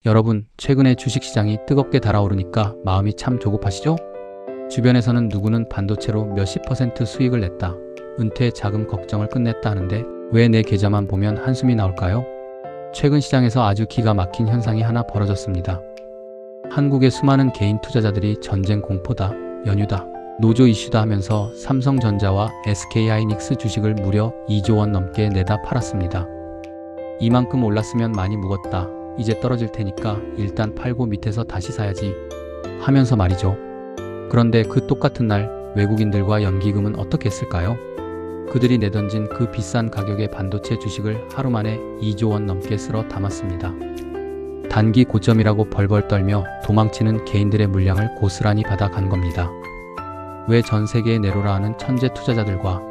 여러분, 최근에 주식시장이 뜨겁게 달아오르니까 마음이 참 조급하시죠? 주변에서는 누구는 반도체로 몇십 % 수익을 냈다, 은퇴 자금 걱정을 끝냈다 하는데 왜 내 계좌만 보면 한숨이 나올까요? 최근 시장에서 아주 기가 막힌 현상이 하나 벌어졌습니다. 한국의 수많은 개인 투자자들이 전쟁 공포다, 연휴다, 노조 이슈다 하면서 삼성전자와 SK하이닉스 주식을 무려 2조 원 넘게 내다 팔았습니다. 이만큼 올랐으면 많이 묵었다, 이제 떨어질 테니까 일단 팔고 밑에서 다시 사야지 하면서 말이죠. 그런데 그 똑같은 날 외국인들과 연기금은 어떻게 했을까요? 그들이 내던진 그 비싼 가격의 반도체 주식을 하루 만에 2조 원 넘게 쓸어 담았습니다. 단기 고점이라고 벌벌 떨며 도망치는 개인들의 물량을 고스란히 받아간 겁니다. 왜 전 세계에 내로라 하는 천재 투자자들과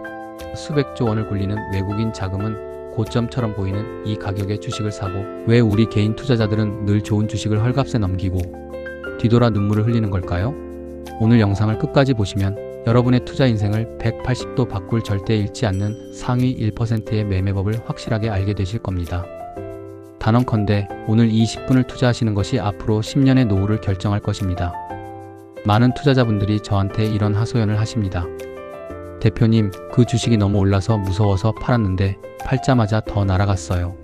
수백조 원을 굴리는 외국인 자금은 고점처럼 보이는 이 가격의 주식을 사고, 왜 우리 개인 투자자들은 늘 좋은 주식을 헐값에 넘기고 뒤돌아 눈물을 흘리는 걸까요? 오늘 영상을 끝까지 보시면 여러분의 투자 인생을 180도 바꿀 절대 잃지 않는 상위 1%의 매매법을 확실하게 알게 되실 겁니다. 단언컨대 오늘 20분을 투자하시는 것이 앞으로 10년의 노후를 결정할 것입니다. 많은 투자자분들이 저한테 이런 하소연을 하십니다. 대표님, 그 주식이 너무 올라서 무서워서 팔았는데 팔자마자 더 날아갔어요.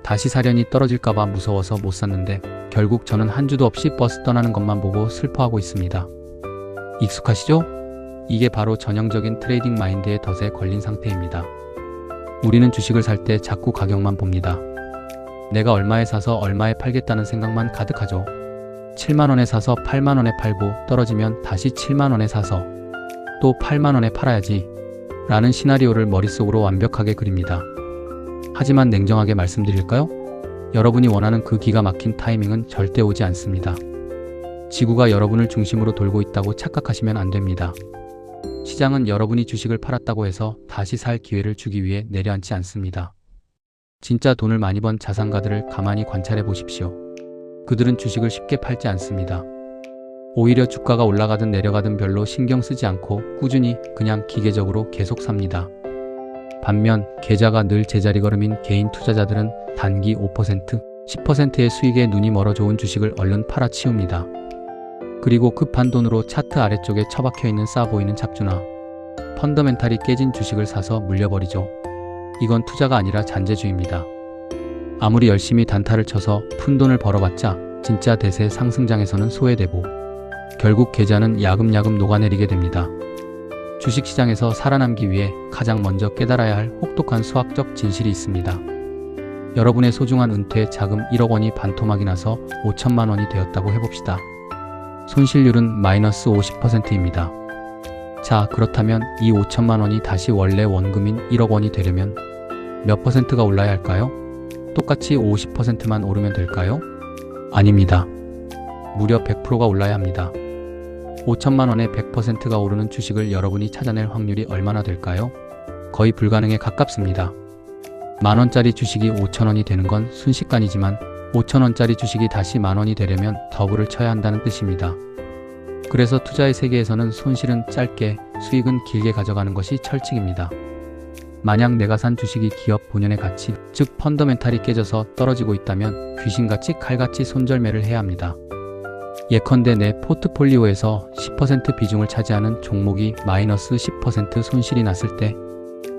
다시 사려니 떨어질까봐 무서워서 못 샀는데 결국 저는 한 주도 없이 버스 떠나는 것만 보고 슬퍼하고 있습니다. 익숙하시죠? 이게 바로 전형적인 트레이딩 마인드의 덫에 걸린 상태입니다. 우리는 주식을 살 때 자꾸 가격만 봅니다. 내가 얼마에 사서 얼마에 팔겠다는 생각만 가득하죠. 7만원에 사서 8만원에 팔고 떨어지면 다시 7만원에 사서 또 8만원에 팔아야지 라는 시나리오를 머릿속으로 완벽하게 그립니다. 하지만 냉정하게 말씀드릴까요? 여러분이 원하는 그 기가 막힌 타이밍은 절대 오지 않습니다. 지구가 여러분을 중심으로 돌고 있다고 착각하시면 안 됩니다. 시장은 여러분이 주식을 팔았다고 해서 다시 살 기회를 주기 위해 내려앉지 않습니다. 진짜 돈을 많이 번 자산가들을 가만히 관찰해 보십시오. 그들은 주식을 쉽게 팔지 않습니다. 오히려 주가가 올라가든 내려가든 별로 신경 쓰지 않고 꾸준히 그냥 기계적으로 계속 삽니다. 반면 계좌가 늘 제자리 걸음인 개인 투자자들은 단기 5%, 10%의 수익에 눈이 멀어 좋은 주식을 얼른 팔아치웁니다. 그리고 급한 돈으로 차트 아래쪽에 처박혀 있는 싸 보이는 잡주나 펀더멘탈이 깨진 주식을 사서 물려버리죠. 이건 투자가 아니라 잔재주의입니다. 아무리 열심히 단타를 쳐서 푼돈을 벌어봤자 진짜 대세 상승장에서는 소외되고 결국 계좌는 야금야금 녹아내리게 됩니다. 주식시장에서 살아남기 위해 가장 먼저 깨달아야 할 혹독한 수학적 진실이 있습니다. 여러분의 소중한 은퇴 자금 1억 원이 반토막이 나서 5천만 원이 되었다고 해봅시다. 손실률은 마이너스 50%입니다. 자, 그렇다면 이 5천만 원이 다시 원래 원금인 1억 원이 되려면 몇 퍼센트가 올라야 할까요? 똑같이 50%만 오르면 될까요? 아닙니다. 무려 100%가 올라야 합니다. 5천만 원에 100%가 오르는 주식을 여러분이 찾아낼 확률이 얼마나 될까요? 거의 불가능에 가깝습니다. 만원짜리 주식이 5천원이 되는 건 순식간이지만 5천원짜리 주식이 다시 만원이 되려면 더블을 쳐야 한다는 뜻입니다. 그래서 투자의 세계에서는 손실은 짧게, 수익은 길게 가져가는 것이 철칙입니다. 만약 내가 산 주식이 기업 본연의 가치, 즉 펀더멘탈이 깨져서 떨어지고 있다면 귀신같이 칼같이 손절매를 해야 합니다. 예컨대 내 포트폴리오에서 10% 비중을 차지하는 종목이 마이너스 10% 손실이 났을 때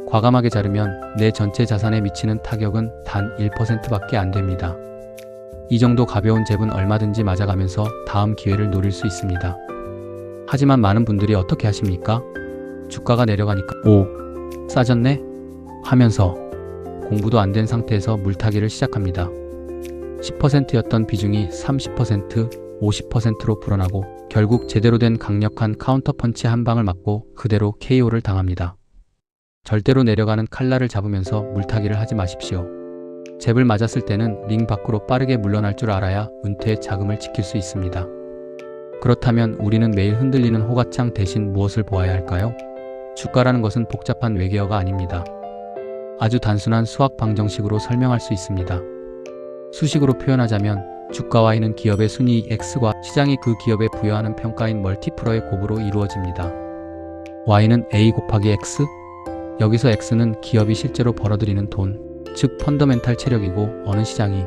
과감하게 자르면 내 전체 자산에 미치는 타격은 단 1%밖에 안 됩니다. 이 정도 가벼운 잽은 얼마든지 맞아가면서 다음 기회를 노릴 수 있습니다. 하지만 많은 분들이 어떻게 하십니까? 주가가 내려가니까 오, 싸졌네? 하면서 공부도 안 된 상태에서 물타기를 시작합니다. 10%였던 비중이 30%, 50%로 불어나고 결국 제대로 된 강력한 카운터펀치 한 방을 맞고 그대로 KO를 당합니다. 절대로 내려가는 칼날을 잡으면서 물타기를 하지 마십시오. 잽을 맞았을 때는 링 밖으로 빠르게 물러날 줄 알아야 은퇴 자금을 지킬 수 있습니다. 그렇다면 우리는 매일 흔들리는 호가창 대신 무엇을 보아야 할까요? 주가라는 것은 복잡한 외계어가 아닙니다. 아주 단순한 수학 방정식으로 설명할 수 있습니다. 수식으로 표현하자면 주가와이는 기업의 순이익 X과 시장이 그 기업에 부여하는 평가인 멀티플러의 곱으로 이루어집니다. Y는 A 곱하기 X? 여기서 X는 기업이 실제로 벌어들이는 돈, 즉 펀더멘탈 체력이고 어느 시장이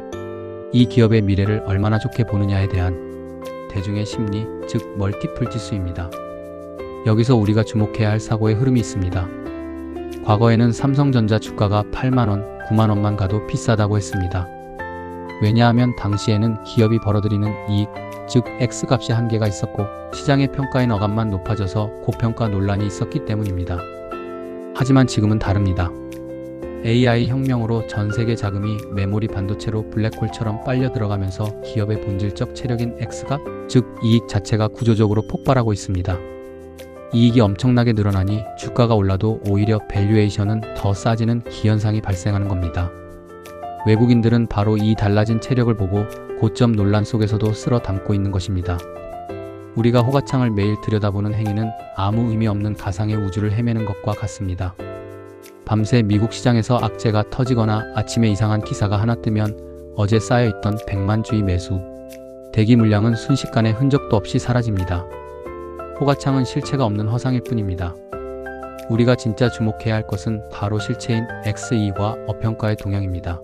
이 기업의 미래를 얼마나 좋게 보느냐에 대한 대중의 심리, 즉 멀티플 지수입니다. 여기서 우리가 주목해야 할 사고의 흐름이 있습니다. 과거에는 삼성전자 주가가 8만원, 9만원만 가도 비싸다고 했습니다. 왜냐하면 당시에는 기업이 벌어들이는 이익, 즉 X값이 한계가 있었고 시장의 평가인 어감만 높아져서 고평가 논란이 있었기 때문입니다. 하지만 지금은 다릅니다. AI 혁명으로 전 세계 자금이 메모리 반도체로 블랙홀처럼 빨려 들어가면서 기업의 본질적 체력인 X값, 즉 이익 자체가 구조적으로 폭발하고 있습니다. 이익이 엄청나게 늘어나니 주가가 올라도 오히려 밸류에이션은 더 싸지는 기현상이 발생하는 겁니다. 외국인들은 바로 이 달라진 체력을 보고 고점 논란 속에서도 쓸어 담고 있는 것입니다. 우리가 호가창을 매일 들여다보는 행위는 아무 의미 없는 가상의 우주를 헤매는 것과 같습니다. 밤새 미국 시장에서 악재가 터지거나 아침에 이상한 기사가 하나 뜨면 어제 쌓여있던 100만주의 매수, 대기 물량은 순식간에 흔적도 없이 사라집니다. 호가창은 실체가 없는 허상일 뿐입니다. 우리가 진짜 주목해야 할 것은 바로 실체인 XE와 어평가의 동향입니다.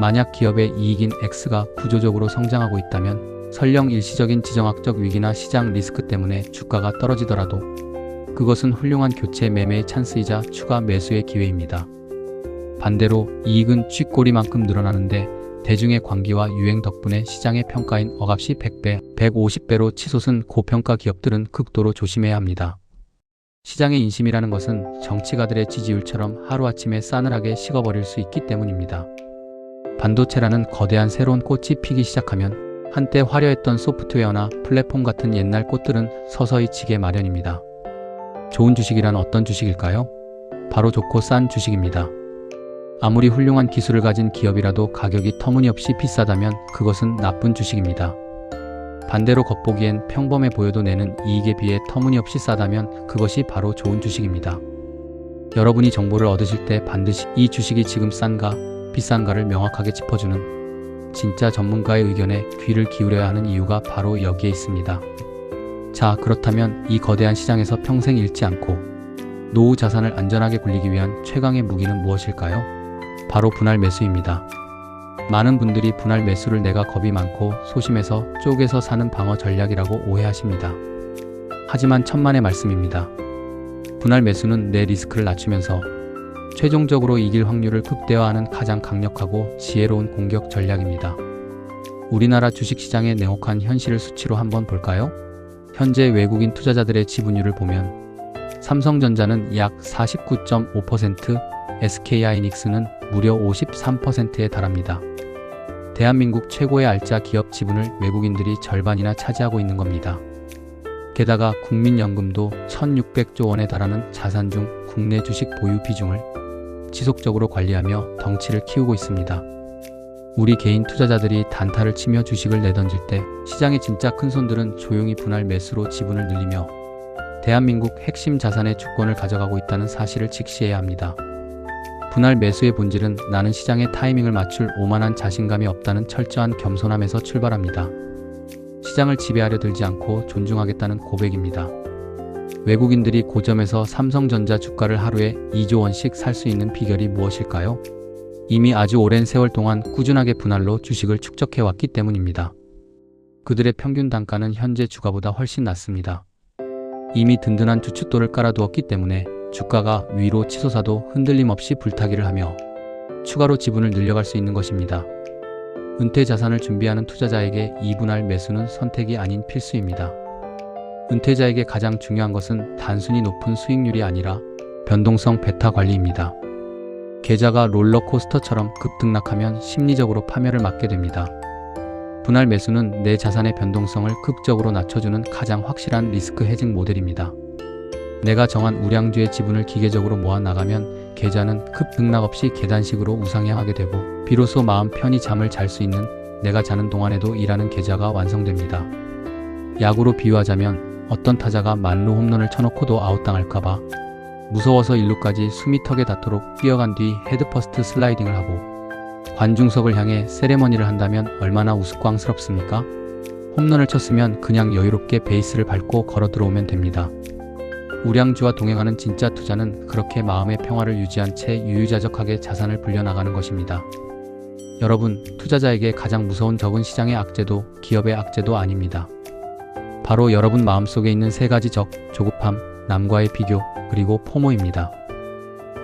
만약 기업의 이익인 X가 구조적으로 성장하고 있다면 설령 일시적인 지정학적 위기나 시장 리스크 때문에 주가가 떨어지더라도 그것은 훌륭한 교체 매매의 찬스이자 추가 매수의 기회입니다. 반대로 이익은 쥐꼬리만큼 늘어나는데 대중의 광기와 유행 덕분에 시장의 평가인 어값이 100배, 150배로 치솟은 고평가 기업들은 극도로 조심해야 합니다. 시장의 인심이라는 것은 정치가들의 지지율처럼 하루아침에 싸늘하게 식어버릴 수 있기 때문입니다. 반도체라는 거대한 새로운 꽃이 피기 시작하면 한때 화려했던 소프트웨어나 플랫폼 같은 옛날 꽃들은 서서히 지게 마련입니다. 좋은 주식이란 어떤 주식일까요? 바로 좋고 싼 주식입니다. 아무리 훌륭한 기술을 가진 기업이라도 가격이 터무니없이 비싸다면 그것은 나쁜 주식입니다. 반대로 겉보기엔 평범해 보여도 내는 이익에 비해 터무니없이 싸다면 그것이 바로 좋은 주식입니다. 여러분이 정보를 얻으실 때 반드시 이 주식이 지금 싼가, 비싼가를 명확하게 짚어주는 진짜 전문가의 의견에 귀를 기울여야 하는 이유가 바로 여기에 있습니다. 자, 그렇다면 이 거대한 시장에서 평생 잃지 않고 노후 자산을 안전하게 굴리기 위한 최강의 무기는 무엇일까요? 바로 분할 매수입니다. 많은 분들이 분할 매수를 내가 겁이 많고 소심해서 쪼개서 사는 방어 전략이라고 오해하십니다. 하지만 천만의 말씀입니다. 분할 매수는 내 리스크를 낮추면서 최종적으로 이길 확률을 극대화하는 가장 강력하고 지혜로운 공격 전략입니다. 우리나라 주식시장의 냉혹한 현실을 수치로 한번 볼까요? 현재 외국인 투자자들의 지분율을 보면 삼성전자는 약 49.5%, SK하이닉스는 무려 53%에 달합니다. 대한민국 최고의 알짜 기업 지분을 외국인들이 절반이나 차지하고 있는 겁니다. 게다가 국민연금도 1,600조 원에 달하는 자산 중 국내 주식 보유 비중을 지속적으로 관리하며 덩치를 키우고 있습니다. 우리 개인 투자자들이 단타를 치며 주식을 내던질 때 시장의 진짜 큰손들은 조용히 분할 매수로 지분을 늘리며 대한민국 핵심 자산의 주권을 가져가고 있다는 사실을 직시해야 합니다. 분할 매수의 본질은 나는 시장의 타이밍을 맞출 오만한 자신감이 없다는 철저한 겸손함에서 출발합니다. 시장을 지배하려 들지 않고 존중하겠다는 고백입니다. 외국인들이 고점에서 삼성전자 주가를 하루에 2조 원씩 살 수 있는 비결이 무엇일까요? 이미 아주 오랜 세월 동안 꾸준하게 분할로 주식을 축적해왔기 때문입니다. 그들의 평균 단가는 현재 주가보다 훨씬 낮습니다. 이미 든든한 주춧돌을 깔아두었기 때문에 주가가 위로 치솟아도 흔들림 없이 불타기를 하며 추가로 지분을 늘려갈 수 있는 것입니다. 은퇴 자산을 준비하는 투자자에게 이 분할 매수는 선택이 아닌 필수입니다. 은퇴자에게 가장 중요한 것은 단순히 높은 수익률이 아니라 변동성 베타 관리입니다. 계좌가 롤러코스터처럼 급등락하면 심리적으로 파멸을 맞게 됩니다. 분할 매수는 내 자산의 변동성을 극적으로 낮춰주는 가장 확실한 리스크 헤징 모델입니다. 내가 정한 우량주의 지분을 기계적으로 모아나가면 계좌는 급등락 없이 계단식으로 우상향하게 되고 비로소 마음 편히 잠을 잘 수 있는 내가 자는 동안에도 일하는 계좌가 완성됩니다. 야구로 비유하자면 어떤 타자가 만루 홈런을 쳐놓고도 아웃당할까봐 무서워서 1루까지 숨이 턱에 닿도록 뛰어간 뒤 헤드퍼스트 슬라이딩을 하고 관중석을 향해 세레머니를 한다면 얼마나 우스꽝스럽습니까? 홈런을 쳤으면 그냥 여유롭게 베이스를 밟고 걸어 들어오면 됩니다. 우량주와 동행하는 진짜 투자는 그렇게 마음의 평화를 유지한 채 유유자적하게 자산을 불려나가는 것입니다. 여러분, 투자자에게 가장 무서운 적은 시장의 악재도 기업의 악재도 아닙니다. 바로 여러분 마음속에 있는 세 가지 적, 조급함, 남과의 비교, 그리고 포모입니다.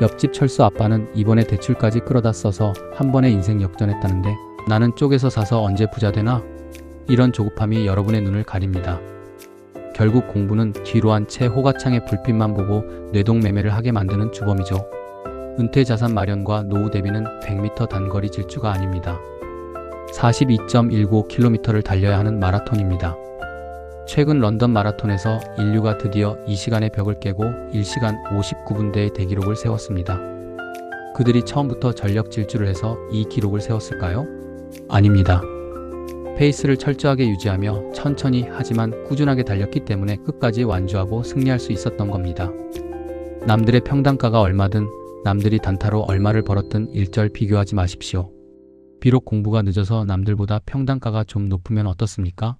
옆집 철수 아빠는 이번에 대출까지 끌어다 써서 한 번에 인생 역전했다는데 나는 쪼개서 사서 언제 부자 되나? 이런 조급함이 여러분의 눈을 가립니다. 결국 공부는 뒤로 한 채 호가창의 불빛만 보고 뇌동매매를 하게 만드는 주범이죠. 은퇴 자산 마련과 노후 대비는 100m 단거리 질주가 아닙니다. 42.19km를 달려야 하는 마라톤입니다. 최근 런던 마라톤에서 인류가 드디어 2시간의 벽을 깨고 1시간 59분대의 대기록을 세웠습니다. 그들이 처음부터 전력 질주를 해서 이 기록을 세웠을까요? 아닙니다. 페이스를 철저하게 유지하며 천천히 하지만 꾸준하게 달렸기 때문에 끝까지 완주하고 승리할 수 있었던 겁니다. 남들의 평단가가 얼마든 남들이 단타로 얼마를 벌었든 일절 비교하지 마십시오. 비록 공부가 늦어서 남들보다 평단가가 좀 높으면 어떻습니까?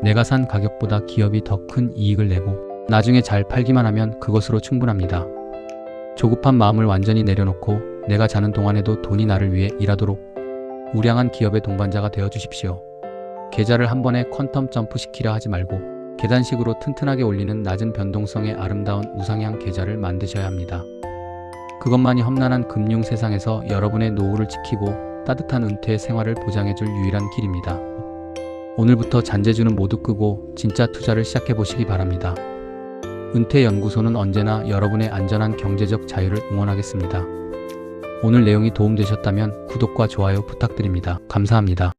내가 산 가격보다 기업이 더 큰 이익을 내고 나중에 잘 팔기만 하면 그것으로 충분합니다. 조급한 마음을 완전히 내려놓고 내가 자는 동안에도 돈이 나를 위해 일하도록 우량한 기업의 동반자가 되어 주십시오. 계좌를 한 번에 퀀텀 점프 시키려 하지 말고 계단식으로 튼튼하게 올리는 낮은 변동성의 아름다운 우상향 계좌를 만드셔야 합니다. 그것만이 험난한 금융 세상에서 여러분의 노후를 지키고 따뜻한 은퇴 생활을 보장해줄 유일한 길입니다. 오늘부터 잔재주는 모두 끄고 진짜 투자를 시작해 보시기 바랍니다. 은퇴연구소는 언제나 여러분의 안전한 경제적 자유를 응원하겠습니다. 오늘 내용이 도움되셨다면 구독과 좋아요 부탁드립니다. 감사합니다.